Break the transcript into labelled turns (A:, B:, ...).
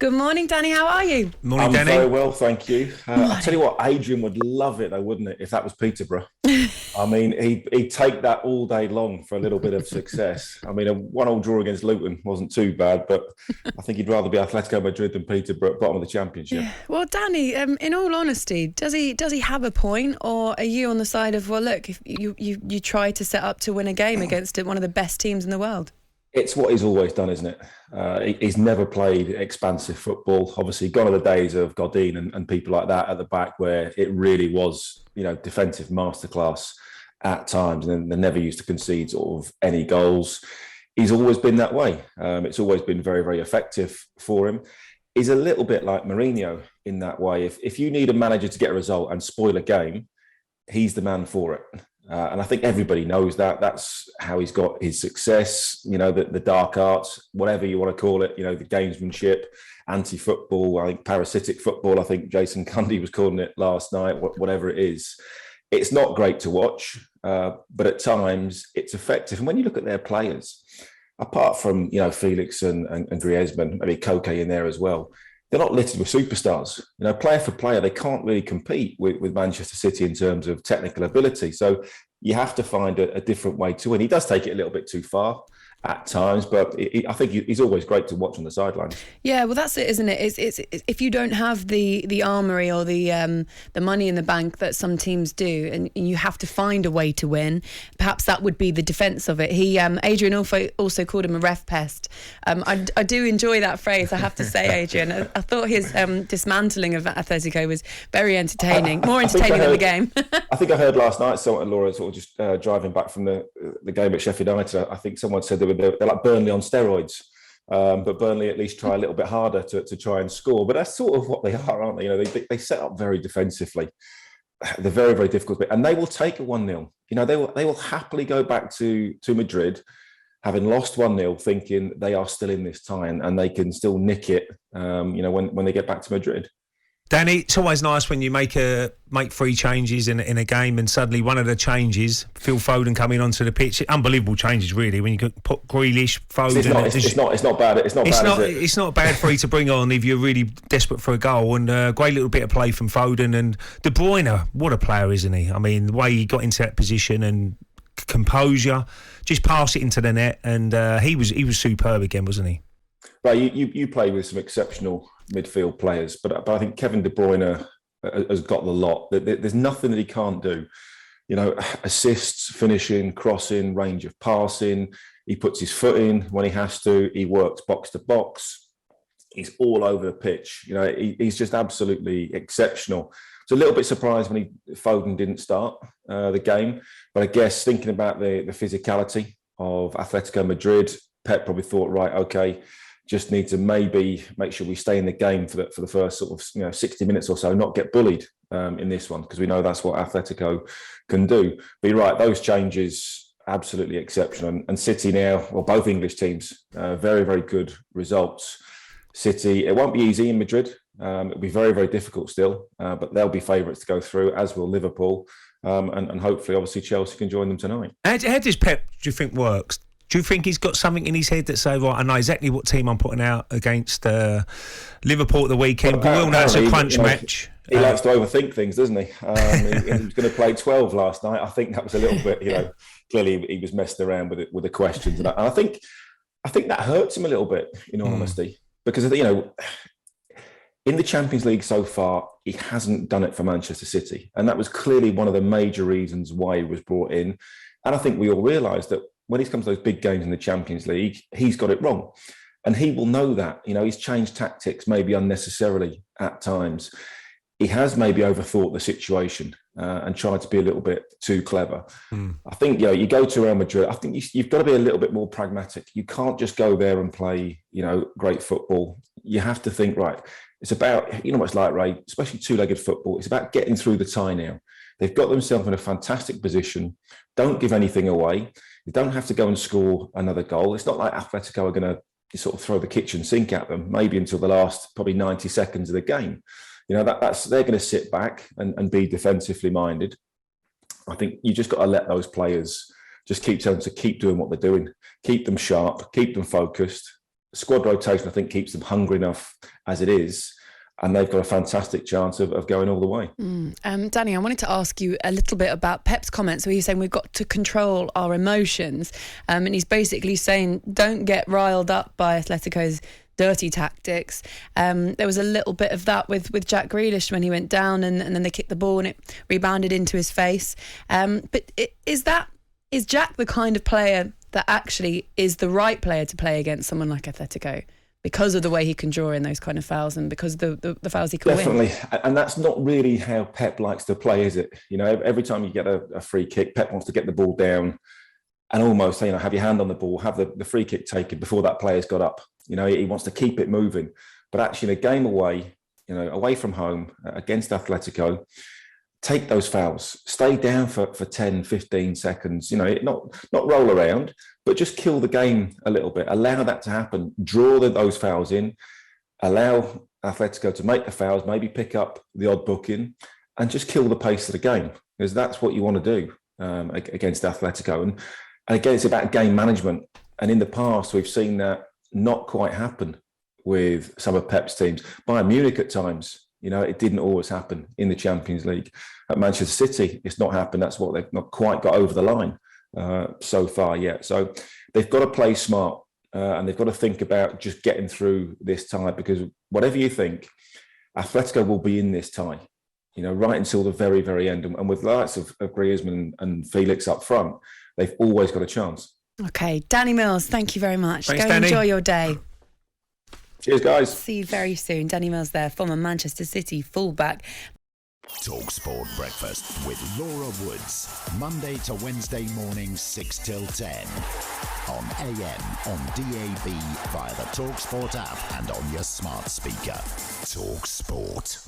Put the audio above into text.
A: Good morning, Danny. How are you?
B: Morning,
C: I'm
B: Danny.
C: very well, thank you. I tell you what, Adrian would love it though, wouldn't it, if that was Peterborough? I mean, he'd take that all day long for a little bit of success. I mean, a one-all draw against Luton wasn't too bad, but I think he'd rather be Atletico Madrid than Peterborough at bottom of the Championship.
A: Yeah. Well, Danny, in all honesty, does he have a point, or are you on the side of, well, look, if you try to set up to win a game against one of the best teams in the world?
C: It's what he's always done, isn't it? He's never played expansive football. Obviously, gone are the days of Godin and people like that at the back, where it really was, defensive masterclass at times, and then they never used to concede sort of any goals. He's always been that way. It's always been very, very effective for him. He's a little bit like Mourinho in that way. If you need a manager to get a result and spoil a game, he's the man for it. And I think everybody knows that. That's how he's got his success, the dark arts, whatever you want to call it, the gamesmanship, anti-football, I think parasitic football, I think Jason Cundy was calling it last night, whatever it is. It's not great to watch, but at times it's effective. And when you look at their players, apart from, Felix and Griezmann, maybe Koke in there as well, they're not littered with superstars. Player for player, they can't really compete with Manchester City in terms of technical ability. So you have to find a different way to win. He does take it a little bit too far at times, but I think he's always great to watch on the sidelines.
A: Yeah, well, that's it, isn't it? It's if you don't have the armory or the money in the bank that some teams do, and you have to find a way to win. Perhaps that would be the defence of it. Adrian also called him a ref pest. I do enjoy that phrase, I have to say, Adrian. I thought his dismantling of Atletico was very entertaining, more entertaining than the game.
C: I think I heard last night, Laura, sort of just driving back from the game at Sheffield United. I think someone said they're like Burnley on steroids. But Burnley at least try a little bit harder to try and score. But that's sort of what they are, aren't they? They set up very defensively. They're very, very difficult. And they will take a 1-0. They will happily go back to Madrid, having lost 1-0, thinking they are still in this tie and they can still nick it, when they get back to Madrid.
B: Danny, it's always nice when you make three changes in a game, and suddenly one of the changes, Phil Foden coming onto the pitch. Unbelievable changes, really. When you could put Grealish, Foden,
C: it's not bad.
B: It's not bad for you to bring on if you're really desperate for a goal. And a great little bit of play from Foden and De Bruyne. What a player, isn't he? I mean, the way he got into that position and composure, just pass it into the net, and he was superb again, wasn't he?
C: Right, you play with some exceptional midfield players, but I think Kevin De Bruyne has got the lot. There's nothing that he can't do. Assists, finishing, crossing, range of passing. He puts his foot in when he has to. He works box to box. He's all over the pitch. He's just absolutely exceptional. So a little bit surprised when Foden didn't start the game, but I guess thinking about the physicality of Atletico Madrid, Pep probably thought, right, okay, just need to maybe make sure we stay in the game for the first sort of 60 minutes or so, not get bullied in this one, because we know that's what Atletico can do. But you're right, those changes absolutely exceptional. And City now, or both English teams, very, very good results. City, it won't be easy in Madrid. It'll be very, very difficult still, but they'll be favourites to go through, as will Liverpool, and hopefully, obviously, Chelsea can join them tonight.
B: How does Pep, do you think, works? Do you think he's got something in his head that says, right, I know exactly what team I'm putting out against Liverpool at the weekend? Well, we all know it's a crunch match.
C: He likes to overthink things, doesn't he? He was going to play 12 last night. I think that was a little bit, clearly he was messing around with the questions. And I think that hurts him a little bit, in all honesty. Because, in the Champions League so far, he hasn't done it for Manchester City. And that was clearly one of the major reasons why he was brought in. And I think we all realise that when he comes to those big games in the Champions League, he's got it wrong. And he will know that. He's changed tactics maybe unnecessarily at times. He has maybe overthought the situation and tried to be a little bit too clever. I think, you go to Real Madrid, I think you've got to be a little bit more pragmatic. You can't just go there and play, great football. You have to think, right, it's about, what it's like, Ray, especially two-legged football. It's about getting through the tie now. They've got themselves in a fantastic position. Don't give anything away. You don't have to go and score another goal. It's not like Atletico are going to sort of throw the kitchen sink at them, maybe until the last probably 90 seconds of the game. They're going to sit back and be defensively minded. I think you just got to let those players just keep doing what they're doing. Keep them sharp, keep them focused, squad rotation, I think, keeps them hungry enough as it is. And they've got a fantastic chance of going all the way.
A: Danny, I wanted to ask you a little bit about Pep's comments. So he's saying we've got to control our emotions. And he's basically saying, don't get riled up by Atletico's dirty tactics. There was a little bit of that with Jack Grealish when he went down and then they kicked the ball and it rebounded into his face. But is Jack the kind of player that actually is the right player to play against someone like Atletico? Because of the way he can draw in those kind of fouls and because of the fouls he can
C: Definitely.
A: win.
C: And that's not really how Pep likes to play, is it? You know, every time you get a free kick, Pep wants to get the ball down and almost, you know, have your hand on the ball, have the free kick taken before that player's got up. You know, he wants to keep it moving. But actually, in a game away, you know, away from home against Atletico, take those fouls, stay down for 10, 15 seconds, you know, not roll around, but just kill the game a little bit. Allow that to happen. Draw those fouls in. Allow Atletico to make the fouls, maybe pick up the odd booking and just kill the pace of the game, because that's what you want to do against Atletico. And again, it's about game management. And in the past, we've seen that not quite happen with some of Pep's teams. Bayern Munich at times, you know, it didn't always happen in the Champions League. At Manchester City, it's not happened. That's what they've not quite got over the line so far yet. So they've got to play smart and they've got to think about just getting through this tie, because whatever you think, Atletico will be in this tie, you know, right until the very, very end. And with the likes of Griezmann and Felix up front, they've always got a chance.
A: Okay, Danny Mills, thank you very much.
B: Thanks,
A: Go
B: Danny.
A: enjoy your day.
C: Cheers, guys.
A: See you very soon. Danny Mills there, former Manchester City fullback.
D: talkSPORT Breakfast with Laura Woods. Monday to Wednesday morning, 6 till 10. On AM, on DAB, via the talkSPORT app and on your smart speaker. talkSPORT.